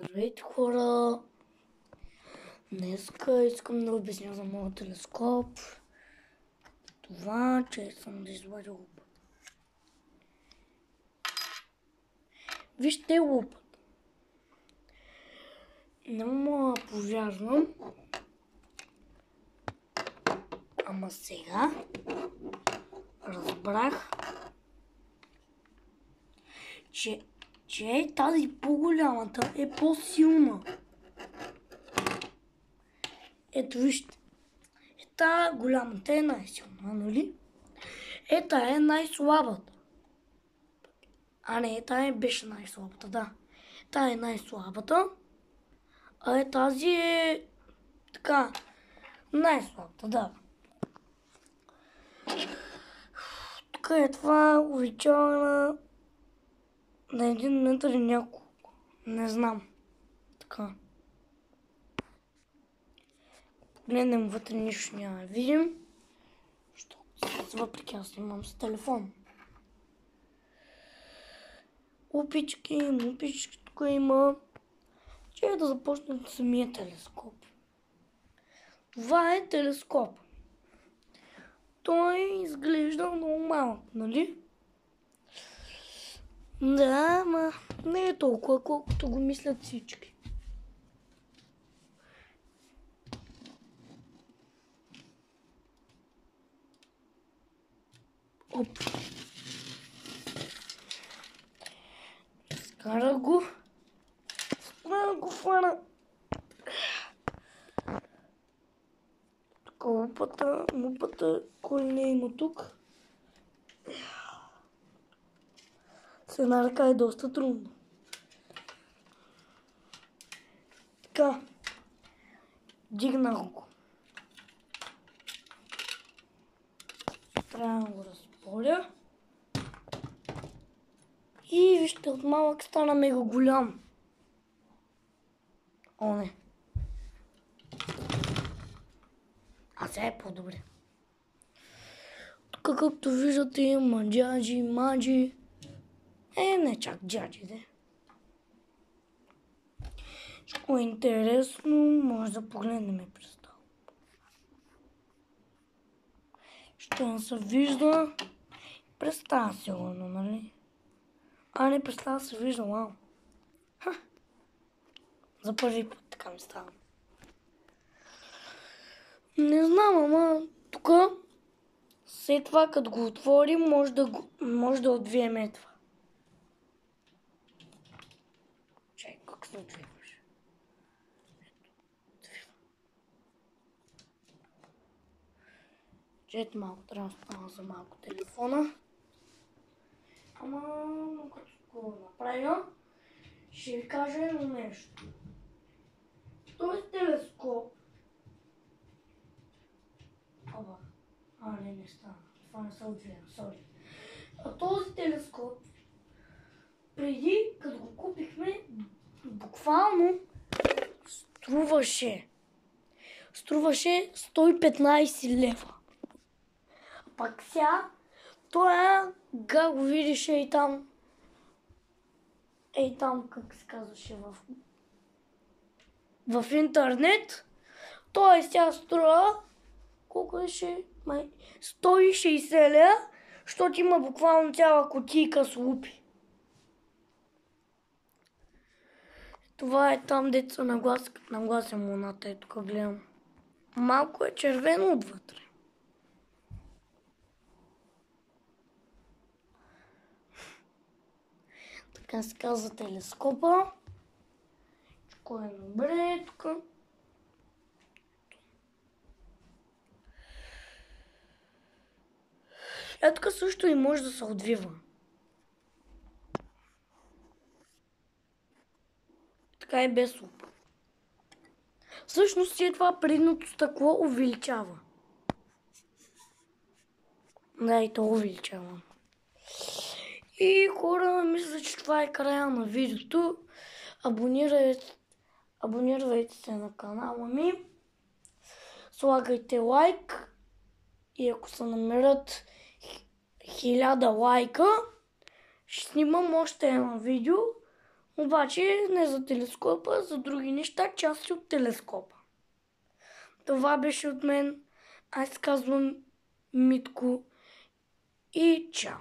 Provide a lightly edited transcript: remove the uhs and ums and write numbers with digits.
Здравейте, хора! Днеска искам да обясня за моят телескоп. Това, че съм да извадя лупа. Вижте лупата. Не мога да повярвам. Ама сега разбрах, че тази по-голямата е по-силна. Ето вижте. Ета голямата е най-силна, нали? Ета е най-слабата. А не, тая беше най-слабата, да. Тая е най-слабата. А тази е така най-слабата, да. Тук е това увеличаване на 1 метър и няколко. Не знам. Така. Погледнем вътре, нищо няма да видим. Въпреки аз имам с телефон. Лупички тук има. Че да започнем с самия телескоп. Това е телескоп. Той изглежда много малък, нали? Да, ама не е толкова, колкото го мислят всички. Оп. Скара го. Фана. Тук лупата, кой не има тук. С една ръка е доста трудно. Така. Дигнах го. Трябва да го разполя. И вижте, от малък стана мега голям. О, не. А сега е по-добре. Тук, както виждате, има джаджи, маджи. Не чак джаджи, де. Ако е интересно, може да погледнем и през това. Що не се вижда, представя сигурно, нали? А не представя се вижда, вау. За първи път така ми става. Не знам, ама тук след това, като го отворим, може да отвиеме това. Чай, как се отвиваш? Чето малко трябва да стана за малко телефона. Ама, като го направя, ще ви кажа едно нещо. Този телескоп... не стана. Това не се отвия, сори. А този телескоп, преди, като го купихме, буквално струваше 115 лева. Пак сега, това как го видиш и там, как се казваше в интернет, той сега струва, колко беше? 160 лева, защото има буквално цяла кутийка с лупи. Това е там, деца нагласям луната, тук гледам. Малко е червено отвътре. Така се казва телескопа. Кой е добре тук? Тук също и може да се отвива. Така и без лупа. Всъщност и това предното стъкло увеличава. Да, и то увеличава. И хора, мисля, че това е края на видеото. Абонирайте се на канала ми. Слагайте лайк. И ако се намерят 1000 лайка, ще снимам още едно видео, Обаче не за телескопа, а за други неща, части от телескопа. Това беше от мен. Аз казвам Митко и чао!